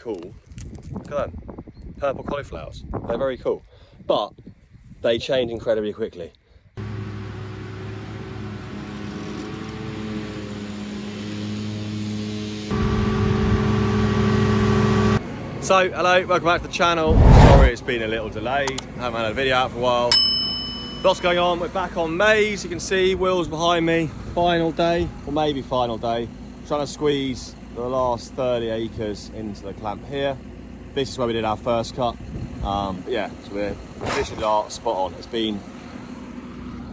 cool. Look at that, purple cauliflowers. They're very cool, but they change incredibly quickly. So, hello, welcome back to the channel. Sorry it's been a little delayed, I haven't had a video out for a while. Lots going on, we're back on Maize, you can see wheels behind me. Final day, or maybe final day. Trying to squeeze the last 30 acres into the clamp here. This is where we did our first cut. But yeah, so we're literally spot on. It's been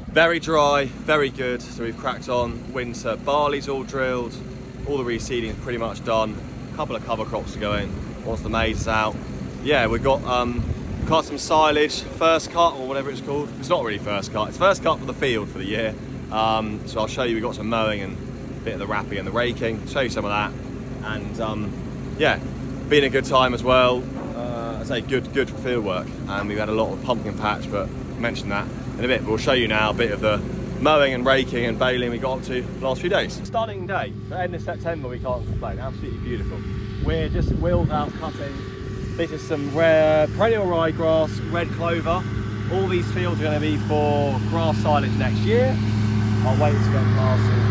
very dry, very good. So we've cracked on winter. Barley's all drilled, all the reseeding is pretty much done. A couple of cover crops to go in once the maize is out. Yeah, we've got cut some silage, first cut or whatever it's called. It's not really first cut, it's first cut for the field for the year. So I'll show you, we've got some mowing and a bit of the wrapping and the raking, show you some of that. And yeah, been a good time as well. I say good for field work. And we've had a lot of pumpkin patch, but I'll mention that in a bit. But we'll show you now a bit of the mowing and raking and baling we got up to the last few days. Stunning day, the end of September, we can't complain, absolutely beautiful. We're just wheels out cutting. This is some rare perennial ryegrass, red clover. All these fields are going to be for grass silage next year. I'll wait to get grass.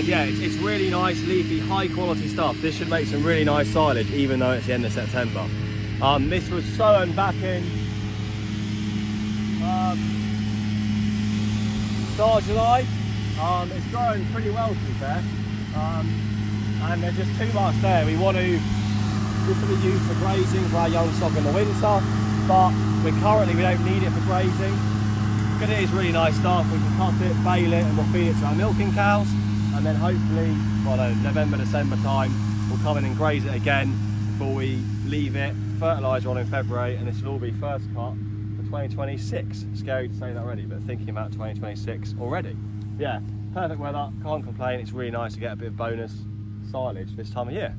Yeah, it's really nice, leafy, high quality stuff. This should make some really nice silage, even though it's the end of September. This was sown back in start of July. It's growing pretty well, to be fair. And there's just too much there. We want to, this will be used for grazing for our young stock in the winter, but we don't need it for grazing. Because it is really nice stuff, we can cut it, bale it, and we'll feed it to our milking cows. And then hopefully, well, no, November, December time, we'll come in and graze it again before we leave it, fertiliser on in February, and this will all be first cut for 2026. Scary to say that already, but thinking about 2026 already. Yeah, perfect weather, can't complain. It's really nice to get a bit of bonus silage this time of year.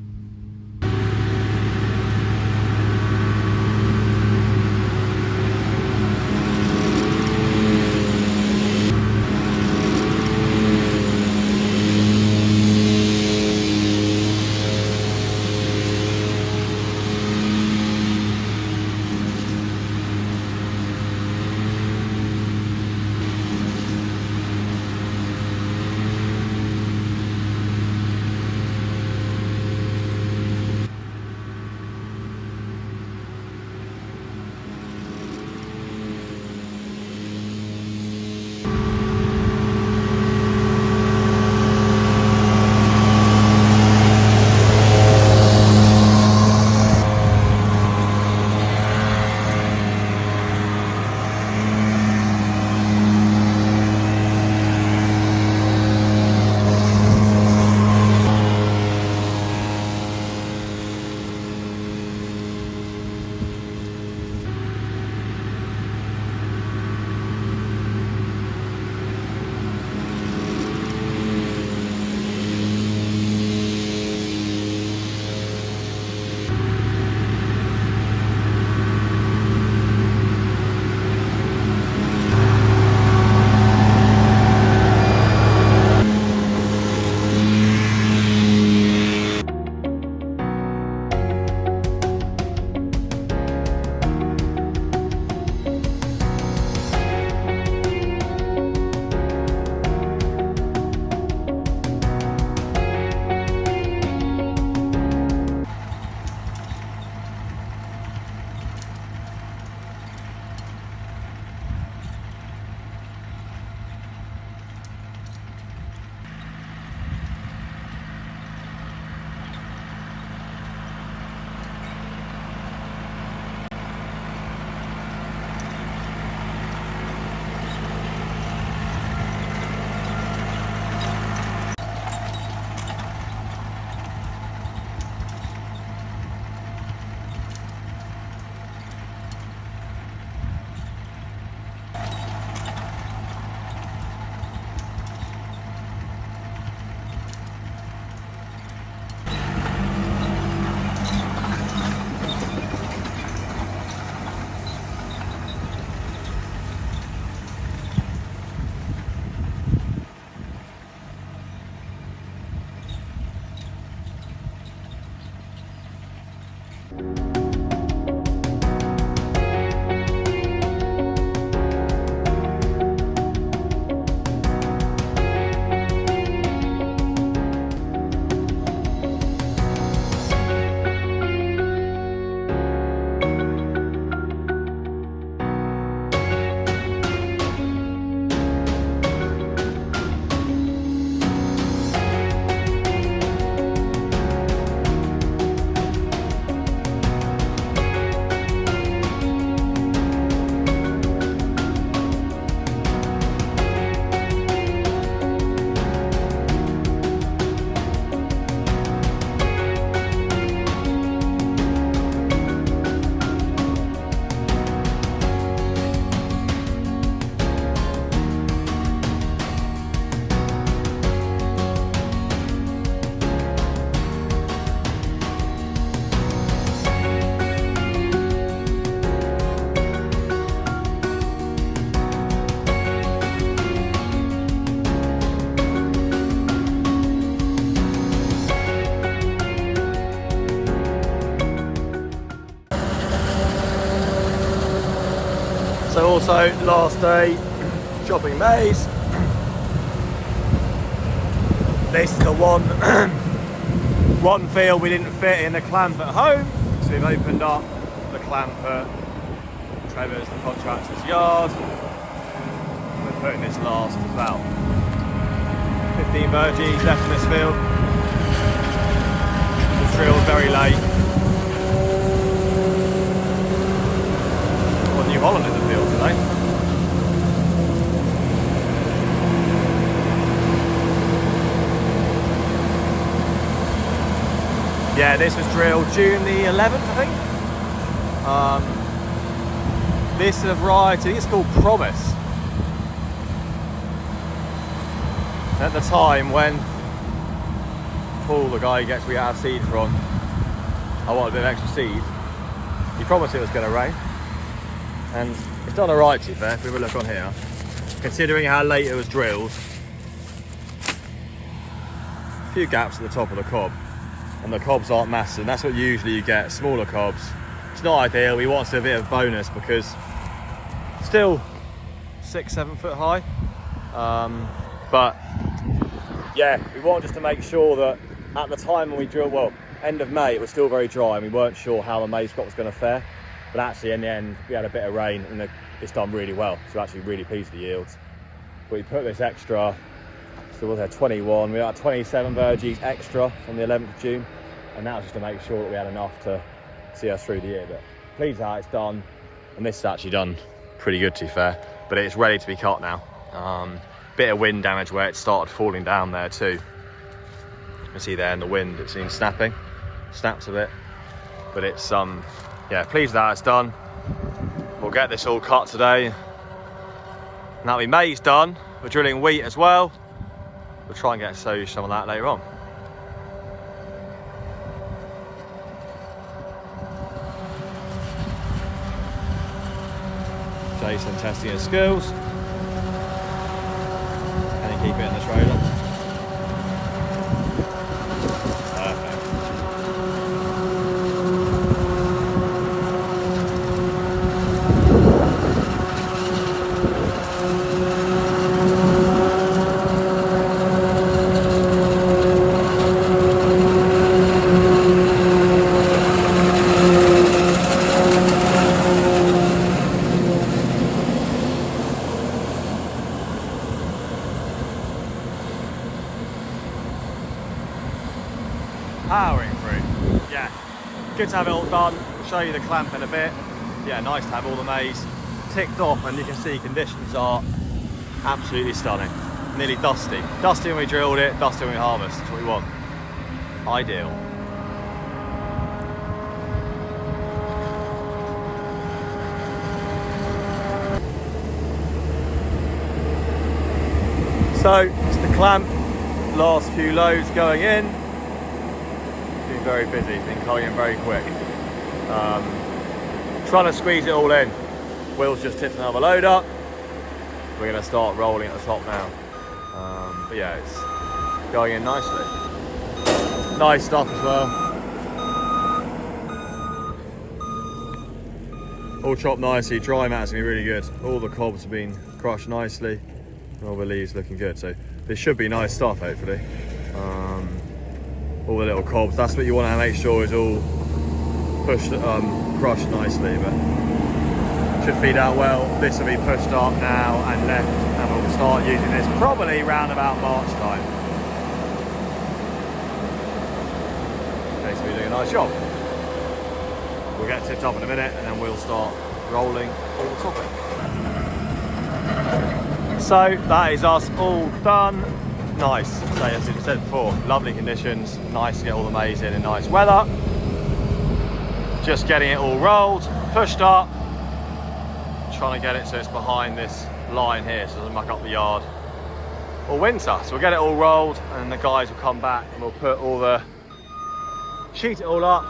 So also last day chopping maize. This is the one field we didn't fit in the clamp at home, so we've opened up the clamp at Trevor's, the contractor's yard. We're putting this last as well. 15 verges left in this field. The drilled very late. Got New Holland in the field today. Yeah, this was drilled June the 11th, I think. This is a variety, I think it's called Promise. At the time when Paul, the guy who gets we out seed from, I wanted a bit of extra seed, he promised it was going to rain. And it's done alright, to be fair, if we have a look on here. Considering how late it was drilled, a few gaps at the top of the cob. And the cobs aren't massive, and that's what usually you get, smaller cobs. It's not ideal, we want a bit of bonus because still 6-7 foot high. But yeah, we want just to make sure that at the time when we drilled, well, end of May, it was still very dry and we weren't sure how the maize crop was going to fare. But actually in the end, we had a bit of rain and it's done really well. So we're actually really pleased with the yields. But we put this extra, so was there 21, we had 27 verges extra on the 11th of June. And that was just to make sure that we had enough to see us through the year. But pleased how it's done. And this is actually done pretty good, to be fair. But it's ready to be cut now. Bit of wind damage where it started falling down there too. You can see there in the wind, it's been snapping. Snaps a bit. But it's, yeah, pleased that it's done. We'll get this all cut today. Now the maize done. We're drilling wheat as well. We'll try and get some of that later on. Jason testing his skills. Can he keep it in the trailer? Perfect. Powering through. Yeah, good to have it all done. I'll show you the clamp in a bit. Yeah, nice to have all the maize ticked off, and you can see conditions are absolutely stunning. Nearly dusty. Dusty when we drilled it, dusty when we harvest. That's what we want. Ideal. So it's the clamp, last few loads going in. Been very busy, been coming in very quick. Trying to squeeze it all in. Will's just tipped another load up. We're going to start rolling at the top now. But yeah, it's going in nicely. Nice stuff as well. All chopped nicely, dry mat's going to be really good. All the cobs have been crushed nicely. All the leaves looking good, so this should be nice stuff hopefully. All the little cobs, that's what you want to make sure is all pushed, crushed nicely, but should feed out well. This will be pushed up now and left, and we'll start using this probably around about March time. Okay, so we're doing a nice job. We'll get tipped up in a minute and then we'll start rolling all the topping. So that is us all done. Nice, so as I said before, lovely conditions, nice to get all the maize in nice weather. Just getting it all rolled, pushed up, trying to get it so it's behind this line here so it doesn't muck up the yard all winter. So we'll get it all rolled and the guys will come back and we'll put all the, sheet it all up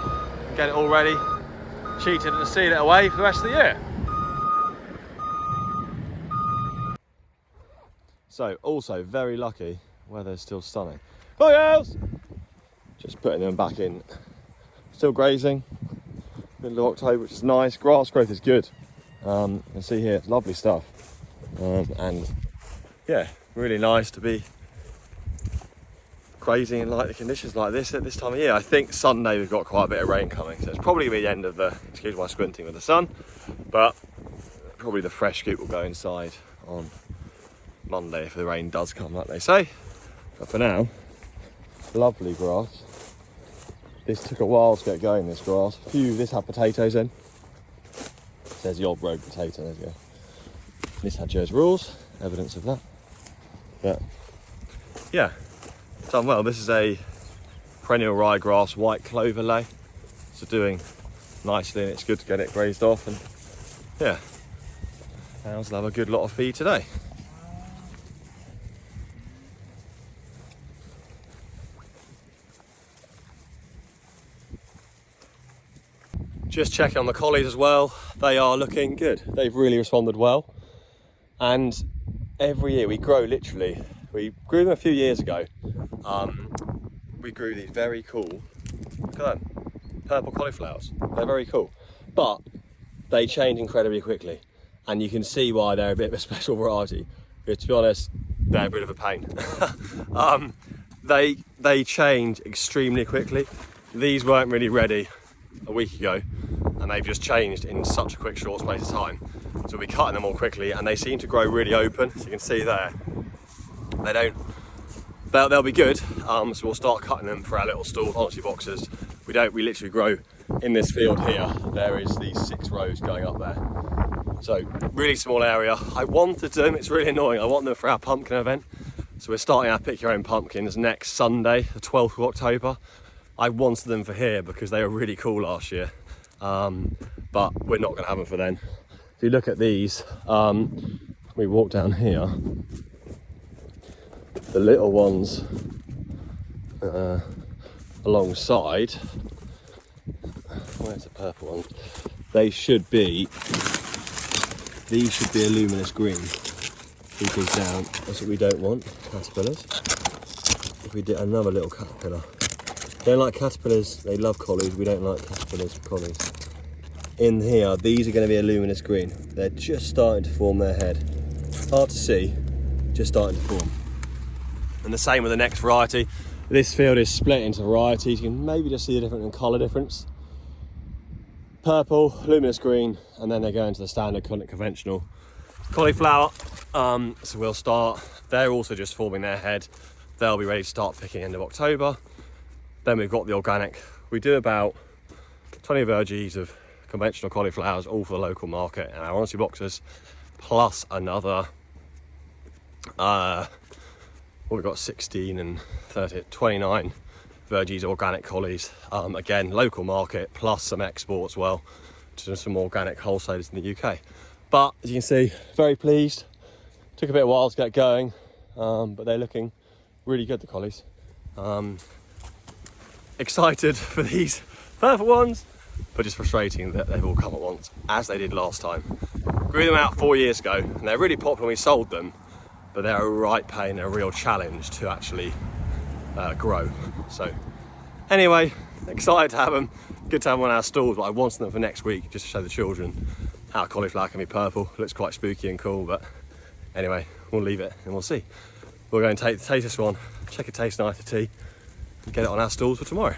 and get it all ready, sheet it and seal it away for the rest of the year. So also very lucky, weather's still stunning. Hi girls! Just putting them back in. Still grazing, middle of October, which is nice. Grass growth is good. You can see here, it's lovely stuff. And yeah, really nice to be grazing in like the conditions like this at this time of year. I think Sunday we've got quite a bit of rain coming, so it's probably the end of the, excuse my squinting with the sun, but probably the fresh scoop will go inside on Monday if the rain does come, like they say. But for now, lovely grass. This took a while to get going, this grass. This had potatoes in. There's the old road potato, there you go. This had Joe's rules, evidence of that. But yeah, done well. This is a perennial ryegrass white clover lay. So doing nicely, and it's good to get it grazed off. And yeah, cows will have a good lot of feed today. Just checking on the collies as well. They are looking good. They've really responded well. And every year we grow, literally. We grew them a few years ago. We grew these very cool, look at them, purple cauliflowers. They're very cool. But they change incredibly quickly. And you can see why they're a bit of a special variety. Because to be honest, they're a bit of a pain. They change extremely quickly. These weren't really ready a week ago, and they've just changed in such a quick short space of time. So we'll be cutting them all quickly, and they seem to grow really open. So you can see there, they'll be good. So we'll start cutting them for our little stall honestly boxes. We literally grow in this field here. There is these 6 rows going up there. So really small area. I wanted them, it's really annoying. I want them for our pumpkin event. So we're starting our pick your own pumpkins next Sunday, the 12th of October. I wanted them for here because they were really cool last year, but we're not going to have them for then. If you look at these, we walk down here, the little ones alongside, where's the purple one? These should be a luminous green. Because down, that's what we don't want, caterpillars. If we did another little caterpillar. They don't like caterpillars, they love collies. We don't like caterpillars for collies. In here, these are going to be a luminous green. They're just starting to form their head. Hard to see, just starting to form. And the same with the next variety. This field is split into varieties. You can maybe just see the difference in colour difference. Purple, luminous green, and then they go into the standard conventional cauliflower. So we'll start, they're also just forming their head. They'll be ready to start picking end of October. Then we've got the organic. We do about 20 verges of conventional cauliflowers, all for the local market and our honesty boxes, plus another, we've got 16 and 30, 29 verges organic collies. Again, local market, plus some export as well to some organic wholesalers in the UK. But as you can see, very pleased. Took a bit of a while to get going, but they're looking really good, the collies. Excited for these purple ones, but just frustrating that they've all come at once, as they did last time. Grew them out 4 years ago, and they're really popular when we sold them, but they're a right pain, a real challenge to actually grow. So anyway, excited to have them. Good to have them on our stalls, but I wanted them for next week just to show the children how cauliflower can be purple. It looks quite spooky and cool, but anyway, we'll leave it and we'll see. We're going to taste this one, check it tastes nice to tea, and get it on our stalls for tomorrow.